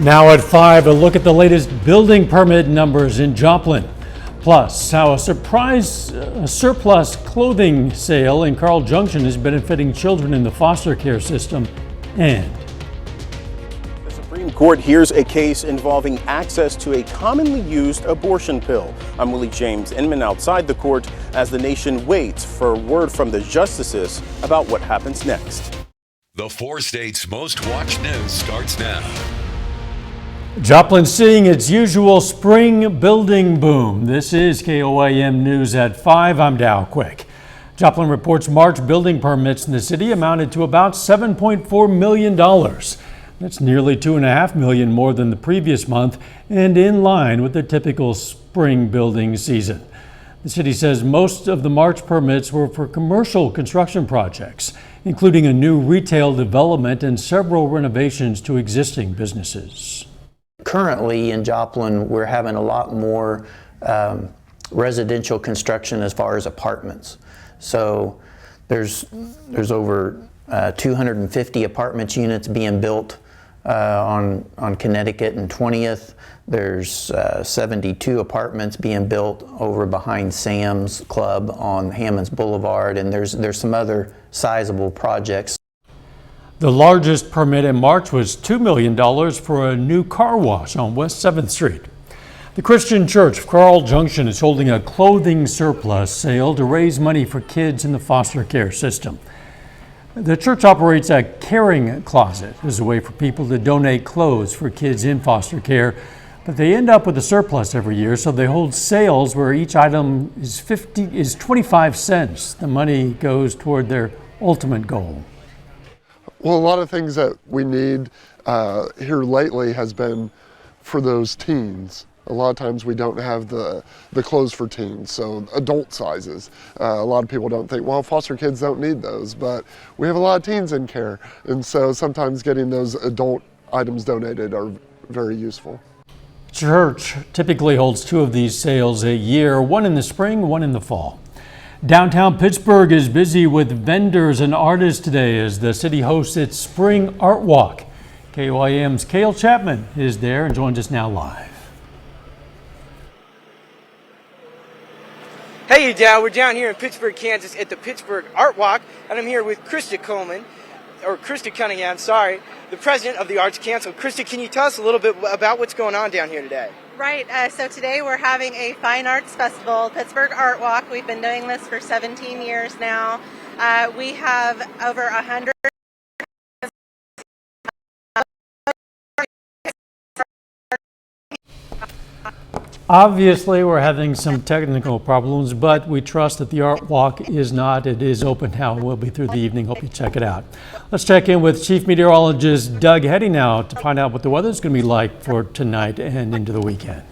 Now at 5, a look at the latest building permit numbers in Joplin. Plus, how a surplus clothing sale in Carl Junction is benefiting children in the foster care system. And the Supreme Court hears a case involving access to a commonly used abortion pill. I'm Willie James Inman outside the court as the nation waits for word from the justices about what happens next. The 4 states' most watched news starts now. Joplin seeing its usual spring building boom. This is KOAM News at 5. I'm Dow Quick. Joplin reports March building permits in the city amounted to about $7.4 million. That's nearly $2.5 million more than the previous month and in line with the typical spring building season. The city says most of the March permits were for commercial construction projects, including a new retail development and several renovations to existing businesses. Currently in Joplin, we're having a lot more residential construction as far as apartments. So there's over 250 apartments units being built on Connecticut and 20th. There's 72 apartments being built over behind Sam's Club on Hammonds Boulevard, and there's some other sizable projects. The largest permit in March was $2 million for a new car wash on West 7th Street. The Christian Church of Carl Junction is holding a clothing surplus sale to raise money for kids in the foster care system. The church operates a caring closet as a way for people to donate clothes for kids in foster care, but they end up with a surplus every year, so they hold sales where each item is 25 cents. The money goes toward their ultimate goal. Well, a lot of things that we need here lately has been for those teens. A lot of times we don't have the clothes for teens, so adult sizes. A lot of people don't think, well, foster kids don't need those, but we have a lot of teens in care, and so sometimes getting those adult items donated are very useful. Church typically holds 2 of these sales a year, one in the spring, one in the fall. Downtown Pittsburgh is busy with vendors and artists today as the city hosts its Spring Art Walk. KOAM's Cale Chapman is there and joins us now live. Hey, Dow, we're down here in Pittsburgh, Kansas at the Pittsburgh Art Walk, and I'm here with Krista Cunningham, the president of the Arts Council. Krista, can you tell us a little bit about what's going on down here today? Right, so today we're having a fine arts festival, Pittsburgh Art Walk. We've been doing this for 17 years now. We have over 100. Obviously, we're having some technical problems, but we trust that the Art Walk is not. It is open now. It will be through the evening. Hope you check it out. Let's check in with Chief Meteorologist Doug Heddy now to find out what the weather's going to be like for tonight and into the weekend.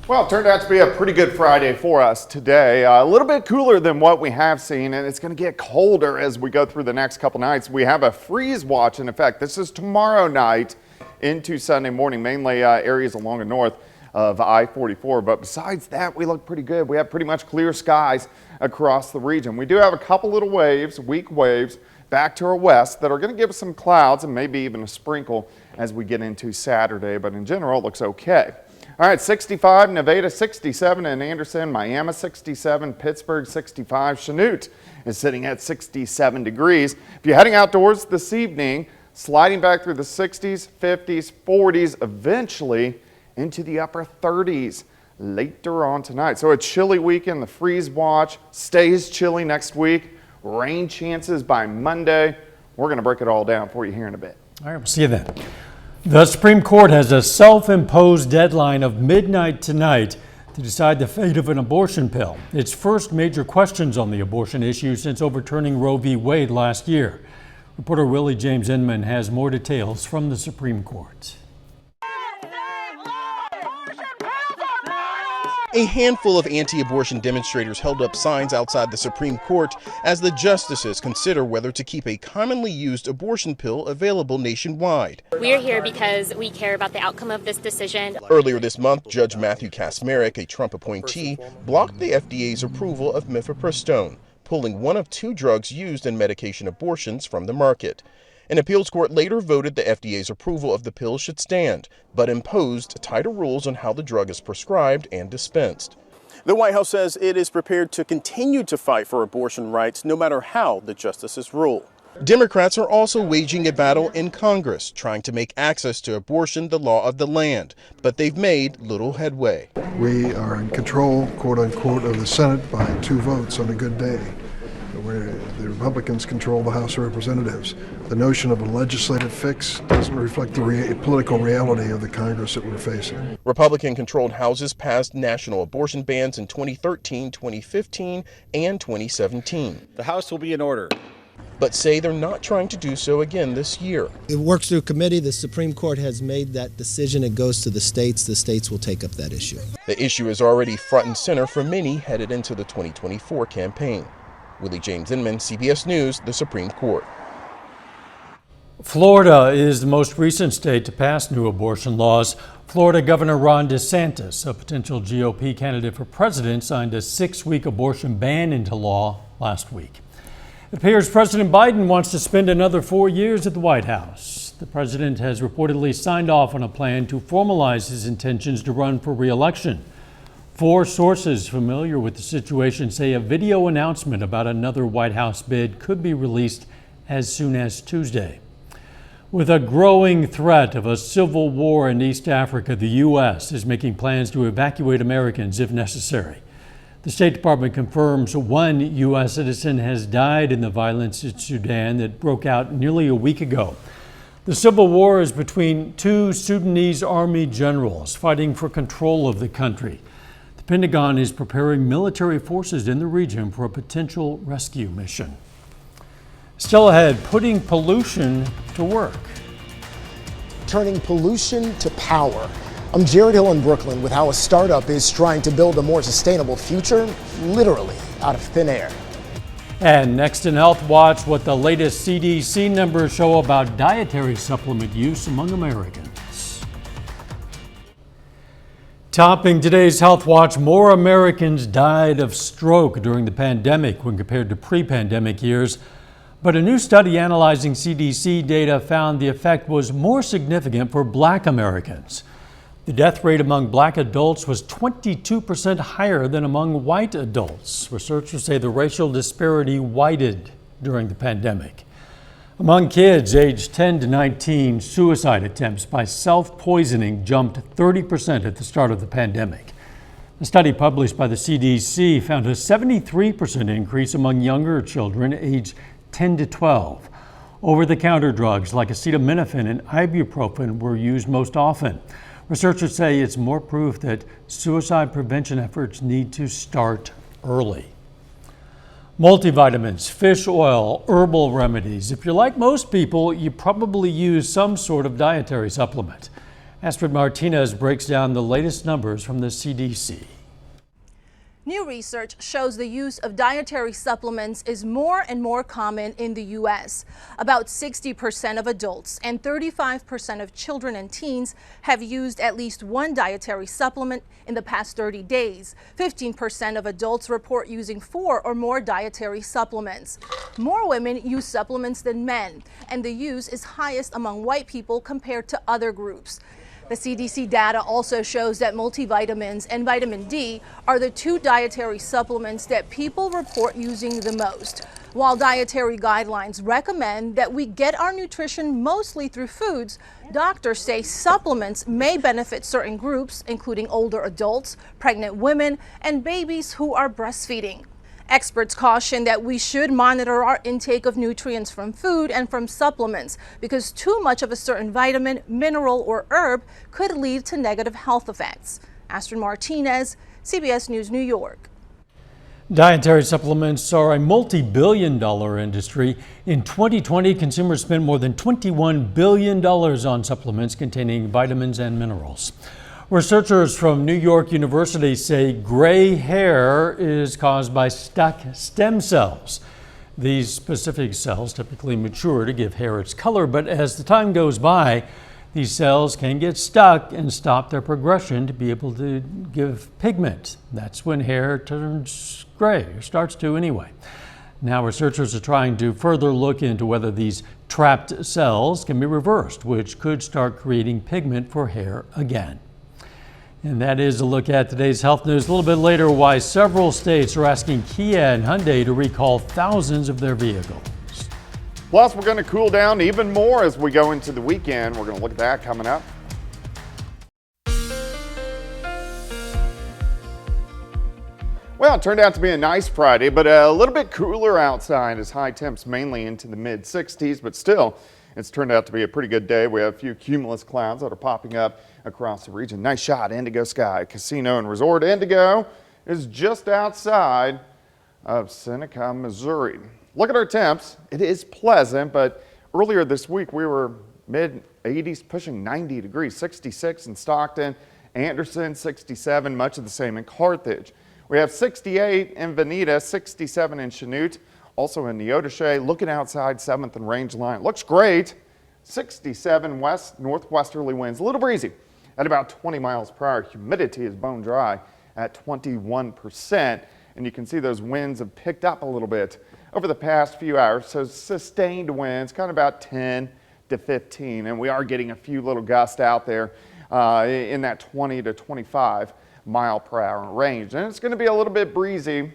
Well, it turned out to be a pretty good Friday for us today. A little bit cooler than what we have seen, and it's going to get colder as we go through the next couple nights. We have a freeze watch in effect. This is tomorrow night into Sunday morning, mainly areas along the north of I-44, but besides that, we look pretty good. We have pretty much clear skies across the region. We do have a couple little waves, weak waves, back to our west that are going to give us some clouds and maybe even a sprinkle as we get into Saturday, but in general, it looks okay. All right, 65, Nevada 67 in Anderson, Miami 67, Pittsburgh 65, Chanute is sitting at 67 degrees. If you're heading outdoors this evening, sliding back through the 60s, 50s, 40s, eventually into the upper 30s later on tonight. So a chilly weekend. The freeze watch stays chilly next week. Rain chances by Monday. We're going to break it all down for you here in a bit. All right, we'll see you then. The Supreme Court has a self-imposed deadline of midnight tonight to decide the fate of an abortion pill. Its first major questions on the abortion issue since overturning Roe v. Wade last year. Reporter Willie James Inman has more details from the Supreme Court. A handful of anti-abortion demonstrators held up signs outside the Supreme Court as the justices consider whether to keep a commonly used abortion pill available nationwide. We're here because we care about the outcome of this decision. Earlier this month, Judge Matthew Kaczmarek, a Trump appointee, blocked the FDA's approval of mifepristone, pulling one of 2 drugs used in medication abortions from the market. An appeals court later voted the FDA's approval of the pill should stand, but imposed tighter rules on how the drug is prescribed and dispensed. The White House says it is prepared to continue to fight for abortion rights no matter how the justices rule. Democrats are also waging a battle in Congress, trying to make access to abortion the law of the land, but they've made little headway. We are in control, quote unquote, of the Senate by 2 votes on a good day, where the Republicans control the House of Representatives. The notion of a legislative fix doesn't reflect the political reality of the Congress that we're facing. Republican-controlled houses passed national abortion bans in 2013, 2015, and 2017. The House will be in order, but say they're not trying to do so again this year. It works through committee. The Supreme Court has made that decision. It goes to the states. The states will take up that issue. The issue is already front and center for many headed into the 2024 campaign. Willie James Inman, CBS News, the Supreme Court. Florida is the most recent state to pass new abortion laws. Florida Governor Ron DeSantis, a potential GOP candidate for president, signed a 6-week abortion ban into law last week. It appears President Biden wants to spend another 4 years at the White House. The president has reportedly signed off on a plan to formalize his intentions to run for re-election. 4 sources familiar with the situation say a video announcement about another White House bid could be released as soon as Tuesday. With a growing threat of a civil war in East Africa, the U.S. is making plans to evacuate Americans if necessary. The State Department confirms 1 U.S. citizen has died in the violence in Sudan that broke out nearly a week ago. The civil war is between 2 Sudanese army generals fighting for control of the country. The Pentagon is preparing military forces in the region for a potential rescue mission. Still ahead, putting pollution to work. Turning pollution to power. I'm Jared Hill in Brooklyn with how a startup is trying to build a more sustainable future, literally out of thin air. And next in Health Watch, what the latest CDC numbers show about dietary supplement use among Americans. Topping today's Health Watch, more Americans died of stroke during the pandemic when compared to pre-pandemic years. But a new study analyzing CDC data found the effect was more significant for Black Americans. The death rate among Black adults was 22% higher than among white adults. Researchers say the racial disparity widened during the pandemic. Among kids aged 10 to 19, suicide attempts by self-poisoning jumped 30% at the start of the pandemic. A study published by the CDC found a 73% increase among younger children aged 10 to 12. Over-the-counter drugs like acetaminophen and ibuprofen were used most often. Researchers say it's more proof that suicide prevention efforts need to start early. Multivitamins, fish oil, herbal remedies. If you're like most people, you probably use some sort of dietary supplement. Astrid Martinez breaks down the latest numbers from the CDC. New research shows the use of dietary supplements is more and more common in the U.S. About 60% of adults and 35% of children and teens have used at least one dietary supplement in the past 30 days. 15% of adults report using 4 or more dietary supplements. More women use supplements than men, and the use is highest among white people compared to other groups. The CDC data also shows that multivitamins and vitamin D are the 2 dietary supplements that people report using the most. While dietary guidelines recommend that we get our nutrition mostly through foods, doctors say supplements may benefit certain groups, including older adults, pregnant women, and babies who are breastfeeding. Experts caution that we should monitor our intake of nutrients from food and from supplements because too much of a certain vitamin, mineral, or herb could lead to negative health effects. Astrid Martinez, CBS News, New York. Dietary supplements are a multi-billion-dollar industry. In 2020, consumers spent more than $21 billion on supplements containing vitamins and minerals. Researchers from New York University say gray hair is caused by stuck stem cells. These specific cells typically mature to give hair its color, but as the time goes by, these cells can get stuck and stop their progression to be able to give pigment. That's when hair turns gray, or starts to anyway. Now researchers are trying to further look into whether these trapped cells can be reversed, which could start creating pigment for hair again. And that is a look at today's health news. A little bit later, why several states are asking Kia and Hyundai to recall thousands of their vehicles. Plus, we're going to cool down even more as we go into the weekend. We're going to look at that coming up. Well, it turned out to be a nice Friday, but a little bit cooler outside as high temps mainly into the mid 60s, but still, it's turned out to be a pretty good day. We have a few cumulus clouds that are popping up across the region. Nice shot, Indigo Sky. Casino and Resort Indigo is just outside of Seneca, Missouri. Look at our temps. It is pleasant, but earlier this week we were mid 80s, pushing 90 degrees, 66 in Stockton, Anderson, 67, much of the same in Carthage. We have 68 in Veneta, 67 in Chanute, also in Neodesha. Looking outside 7th and Range Line. Looks great. 67 west northwesterly winds, a little breezy at about 20 miles per hour. Humidity is bone dry at 21%. And you can see those winds have picked up a little bit over the past few hours. So sustained winds, kind of about 10 to 15. And we are getting a few little gusts out there in that 20 to 25 mile per hour range. And it's going to be a little bit breezy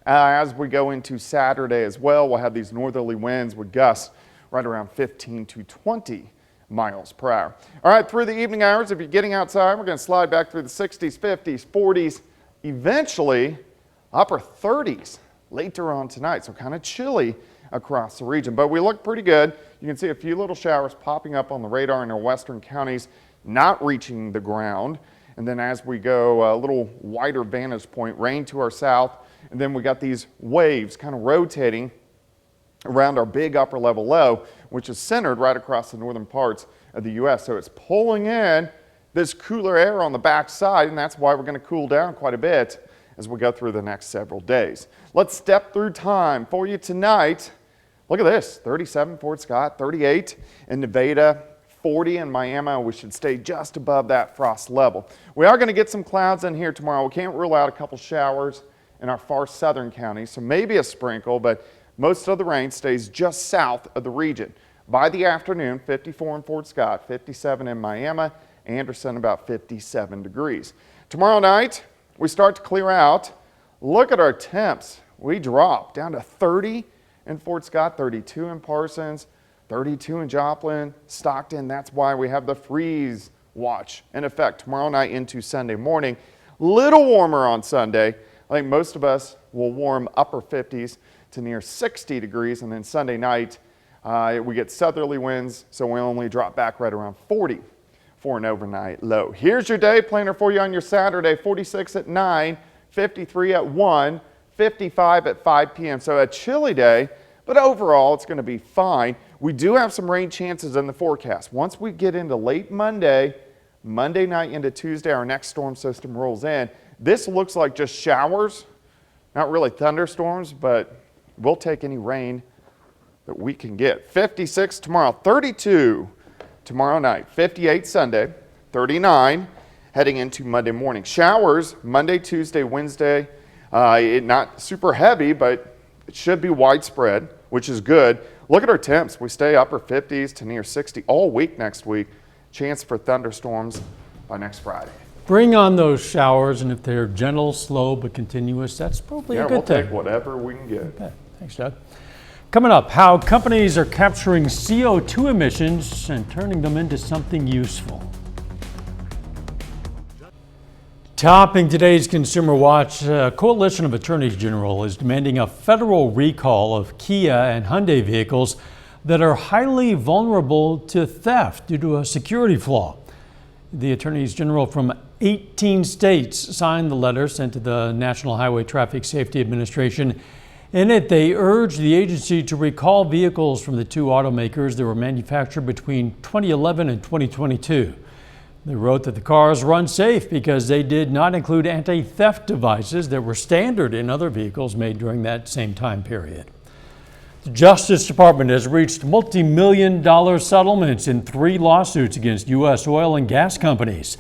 as we go into Saturday as well. We'll have these northerly winds with gusts right around 15 to 20 miles per hour. All right, through the evening hours, if you're getting outside, we're going to slide back through the 60s, 50s, 40s, eventually upper 30s later on tonight. So kind of chilly across the region, but we look pretty good. You can see a few little showers popping up on the radar in our western counties, not reaching the ground. And then as we go a little wider vantage point, rain to our south, and then we got these waves kind of rotating around our big upper level low, which is centered right across the northern parts of the U.S. So it's pulling in this cooler air on the back side, and that's why we're going to cool down quite a bit as we go through the next several days. Let's step through time for you tonight. Look at this, 37 Fort Scott, 38 in Nevada, 40 in Miami. We should stay just above that frost level. We are going to get some clouds in here tomorrow. We can't rule out a couple showers in our far southern counties, so maybe a sprinkle, but most of the rain stays just south of the region. By the afternoon, 54 in Fort Scott, 57 in Miami, Anderson about 57 degrees. Tomorrow night, we start to clear out. Look at our temps. We drop down to 30 in Fort Scott, 32 in Parsons, 32 in Joplin, Stockton. That's why we have the freeze watch in effect tomorrow night into Sunday morning. Little warmer on Sunday. I think most of us will warm upper 50s to near 60 degrees, and then Sunday night we get southerly winds, so we only drop back right around 40 for an overnight low. Here's your day planner for you on your Saturday: 46 at 9, 53 at 1, 55 at 5 p.m. So a chilly day, but overall it's going to be fine. We do have some rain chances in the forecast. Once we get into late Monday night into Tuesday, our next storm system rolls in. This looks like just showers, not really thunderstorms, but we'll take any rain that we can get. 56 tomorrow, 32 tomorrow night, 58 Sunday, 39 heading into Monday morning. Showers Monday, Tuesday, Wednesday, not super heavy, but it should be widespread, which is good. Look at our temps. We stay upper 50s to near 60 all week next week. Chance for thunderstorms by next Friday. Bring on those showers, and if they're gentle, slow, but continuous, that's probably a good thing. Yeah, we'll take whatever we can get. Okay. Thanks, Doug. Coming up, how companies are capturing CO2 emissions and turning them into something useful. Topping today's Consumer Watch, a coalition of attorneys general is demanding a federal recall of Kia and Hyundai vehicles that are highly vulnerable to theft due to a security flaw. The attorneys general from 18 states signed the letter sent to the National Highway Traffic Safety Administration. In it, they urged the agency to recall vehicles from the two automakers that were manufactured between 2011 and 2022. They wrote that the cars were unsafe because they did not include anti-theft devices that were standard in other vehicles made during that same time period. The Justice Department has reached multi-million-dollar settlements in 3 lawsuits against U.S. oil and gas companies.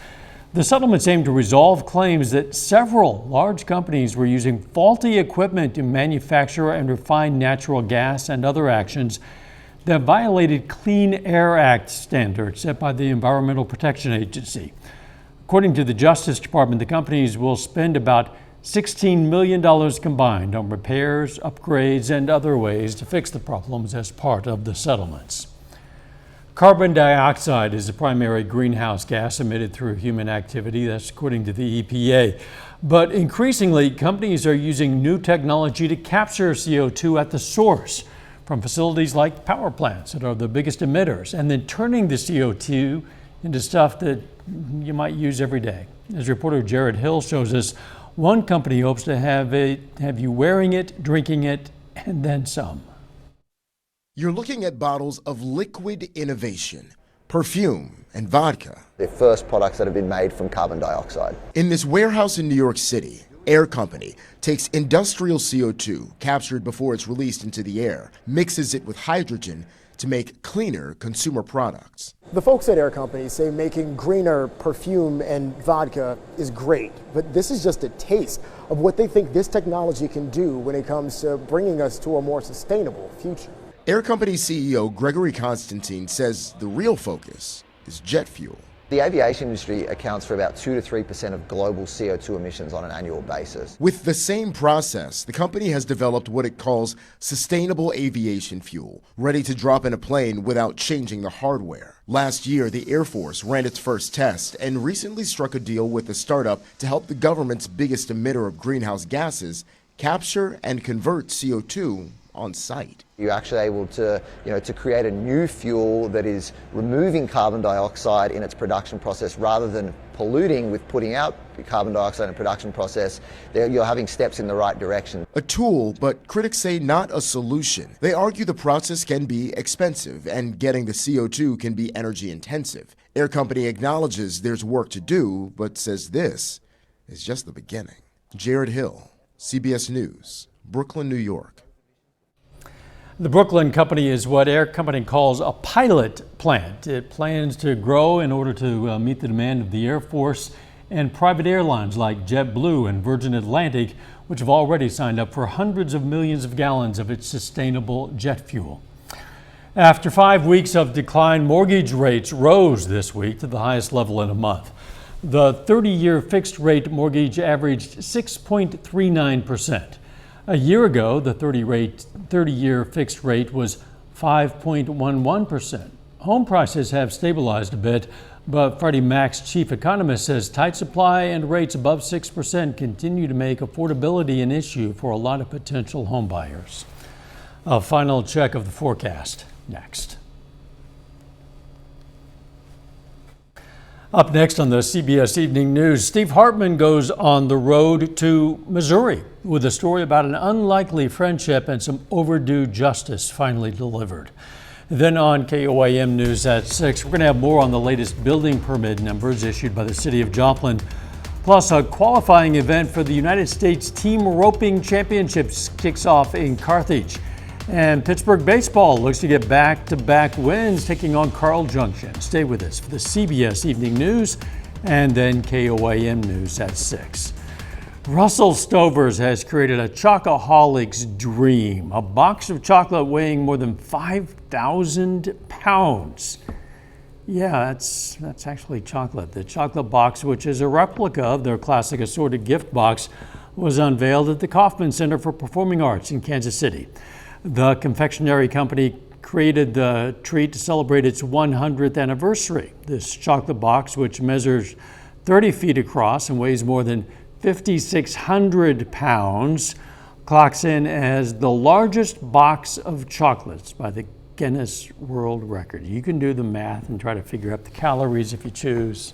The settlements aim to resolve claims that several large companies were using faulty equipment to manufacture and refine natural gas and other actions that violated Clean Air Act standards set by the Environmental Protection Agency. According to the Justice Department, the companies will spend about $16 million combined on repairs, upgrades, and other ways to fix the problems as part of the settlements. Carbon dioxide is the primary greenhouse gas emitted through human activity. That's according to the EPA. But increasingly, companies are using new technology to capture CO2 at the source from facilities like power plants that are the biggest emitters, and then turning the CO2 into stuff that you might use every day. As reporter Jared Hill shows us, one company hopes to have you wearing it, drinking it, and then some. You're looking at bottles of liquid innovation, perfume, and vodka. They're first products that have been made from carbon dioxide. In this warehouse in New York City, Air Company takes industrial CO2 captured before it's released into the air, mixes it with hydrogen to make cleaner consumer products. The folks at Air Company say making greener perfume and vodka is great, but this is just a taste of what they think this technology can do when it comes to bringing us to a more sustainable future. Air Company CEO Gregory Constantine says the real focus is jet fuel. The aviation industry accounts for about 2 to 3% of global CO2 emissions on an annual basis. With the same process, the company has developed what it calls sustainable aviation fuel, ready to drop in a plane without changing the hardware. Last year, the Air Force ran its first test and recently struck a deal with a startup to help the government's biggest emitter of greenhouse gases capture and convert CO2 on site. You're actually able to, to create a new fuel that is removing carbon dioxide in its production process rather than polluting with putting out carbon dioxide in the production process. You're having steps in the right direction. A tool, but critics say not a solution. They argue the process can be expensive and getting the CO2 can be energy intensive. Air Company acknowledges there's work to do, but says this is just the beginning. Jared Hill, CBS News, Brooklyn, New York. The Brooklyn company is what Air Company calls a pilot plant. It plans to grow in order to meet the demand of the Air Force and private airlines like JetBlue and Virgin Atlantic, which have already signed up for hundreds of millions of gallons of its sustainable jet fuel. After 5 weeks of decline, mortgage rates rose this week to the highest level in a month. The 30-year fixed rate mortgage averaged 6.39%. A year ago, the 30-year fixed rate was 5.11%. Home prices have stabilized a bit, but Freddie Mac's chief economist says tight supply and rates above 6% continue to make affordability an issue for a lot of potential home buyers. A final check of the forecast next. Up next on the CBS Evening News, Steve Hartman goes on the road to Missouri with a story about an unlikely friendship and some overdue justice finally delivered. Then on KOAM News at 6, we're going to have more on the latest building permit numbers issued by the city of Joplin, plus a qualifying event for the United States Team Roping Championships kicks off in Carthage. And Pittsburgh baseball looks to get back-to-back wins taking on Carl Junction. Stay with us for the CBS Evening News and then KOAM News at 6. Russell Stovers has created a Chocoholic's dream, a box of chocolate weighing more than 5,000 pounds. Yeah, that's actually chocolate. The chocolate box, which is a replica of their classic assorted gift box, was unveiled at the Kauffman Center for Performing Arts in Kansas City. The confectionery company created the treat to celebrate its 100th anniversary. This chocolate box, which measures 30 feet across and weighs more than 5,600 pounds, clocks in as the largest box of chocolates by the Guinness World Record. You can do the math and try to figure out the calories if you choose.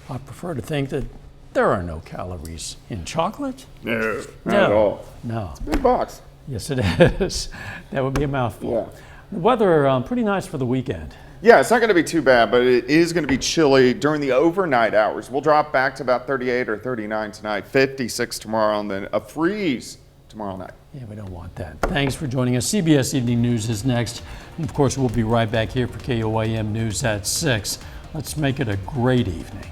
I prefer to think that there are no calories in chocolate. No, not at all. No. It's a big box. Yes, it is. That would be a mouthful. Yeah. The weather, pretty nice for the weekend. Yeah, it's not going to be too bad, but it is going to be chilly during the overnight hours. We'll drop back to about 38 or 39 tonight, 56 tomorrow, and then a freeze tomorrow night. Yeah, we don't want that. Thanks for joining us. CBS Evening News is next. And of course, we'll be right back here for KOAM News at 6. Let's make it a great evening.